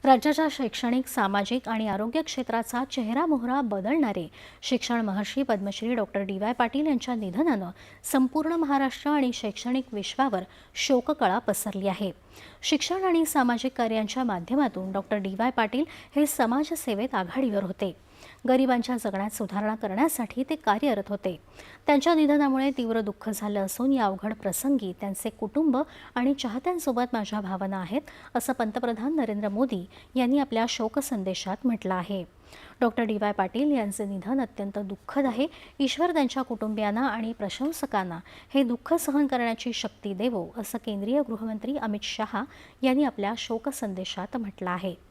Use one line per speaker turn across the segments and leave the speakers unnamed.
राज्याच्या शैक्षणिक, सामाजिक आणि आरोग्य क्षेत्राचा चेहरामोहरा बदलणारे शिक्षण महर्षी पद्मश्री डॉक्टर डी.वाय. पाटील यांच्या निधनानं संपूर्ण महाराष्ट्र आणि शैक्षणिक विश्वावर शोककळा पसरली आहे. शिक्षण आणि सामाजिक कार्यांच्या माध्यमातून डॉक्टर डी.वाय. पाटील हे समाजसेवेत आघाडीवर होते. गरिबांच्या जगण्यात सुधारणा करण्यासाठी ते कार्यरत होते. त्यांच्या निधनामुळे तीव्र दुःख झालं असून या अवघड प्रसंगी त्यांचे कुटुंब आणि चाहत्यांसोबत माझ्या भावना आहेत, असं पंतप्रधान नरेंद्र मोदी यांनी आपल्या शोकसंदेशात म्हटलं आहे. Doctor DY. पाटील यांचे निधन अत्यंत दुःखद आहे. ईश्वर त्यांच्या कुटुंबियांना आणि प्रशंसकांना हे दुःख सहन करण्याची शक्ती देवो, असं केंद्रीय गृहमंत्री अमित शहा यांनी आपल्या शोकसंदेशात म्हटलं आहे.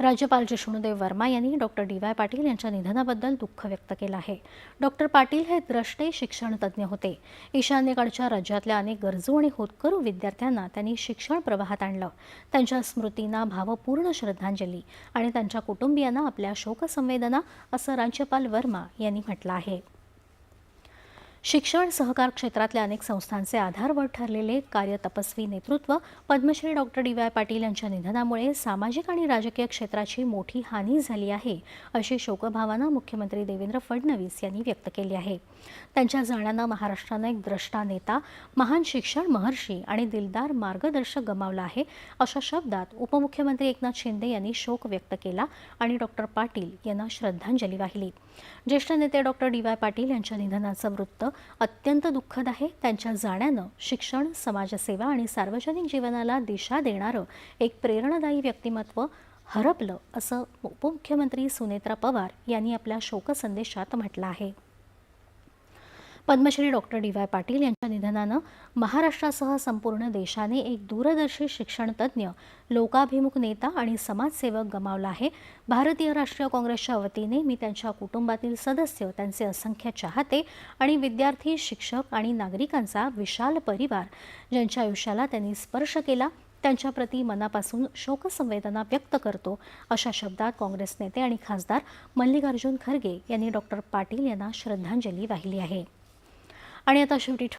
राज्यपाल जिष्णुदेव वर्मा यांनी डॉक्टर डी.वाय. पाटील यांच्या निधनाबद्दल दुःख व्यक्त केलं आहे. डॉक्टर पाटील हे द्रष्टे शिक्षण तज्ज्ञ होते. ईशान्येकडच्या राज्यातल्या अनेक गरजू आणि होतकरू विद्यार्थ्यांना त्यांनी शिक्षण प्रवाहात आणलं. त्यांच्या स्मृतींना भावपूर्ण श्रद्धांजली आणि त्यांच्या कुटुंबियांना आपल्या शोकसंवेदना, असं राज्यपाल वर्मा यांनी म्हटलं आहे. शिक्षण सहकार क्षेत्रातल्या अनेक संस्थांचे आधारवड ठरलेले कार्यतपस्वी नेतृत्व पद्मश्री डॉक्टर डी.वाय. पाटील यांच्या निधनामुळे सामाजिक आणि राजकीय क्षेत्राची मोठी हानी झाली आहे, अशी शोकभावना मुख्यमंत्री देवेंद्र फडणवीस यांनी व्यक्त केली आहे. त्यांच्या जाण्यानं महाराष्ट्रानं एक द्रष्टा नेता, महान शिक्षण महर्षी आणि दिलदार मार्गदर्शक गमावला आहे, अशा शब्दात उपमुख्यमंत्री एकनाथ शिंदे यांनी शोक व्यक्त केला आणि डॉक्टर पाटील यांना श्रद्धांजली वाहिली. ज्येष्ठ नेते डॉक्टर डी.वाय. पाटील यांच्या निधनाचं वृत्त अत्यंत दुःखद आहे. त्यांच्या जाण्यानं शिक्षण, समाजसेवा आणि सार्वजनिक जीवनाला दिशा देणारं एक प्रेरणादायी व्यक्तिमत्व हरपलं, असं उपमुख्यमंत्री सुनेत्रा पवार यांनी आपल्या शोकसंदेशात म्हटलं आहे. Padmashri doctor DY. पाटील यांच्या निधनानं महाराष्ट्रासह संपूर्ण देशाने एक दूरदर्शी शिक्षण तज्ज्ञ, लोकाभिमुख नेता आणि समाजसेवक गमावला आहे. भारतीय राष्ट्रीय काँग्रेसच्या वतीने मी त्यांच्या कुटुंबातील सदस्य, त्यांचे असंख्य चाहते आणि विद्यार्थी, शिक्षक आणि नागरिकांचा विशाल परिवार, ज्यांच्या आयुष्याला त्यांनी स्पर्श केला, त्यांच्याप्रती मनापासून शोकसंवेदना व्यक्त करतो, अशा शब्दात काँग्रेस नेते आणि खासदार मल्लिकार्जुन खरगे यांनी डॉक्टर पाटील यांना श्रद्धांजली वाहिली आहे. आणि आता शेवटी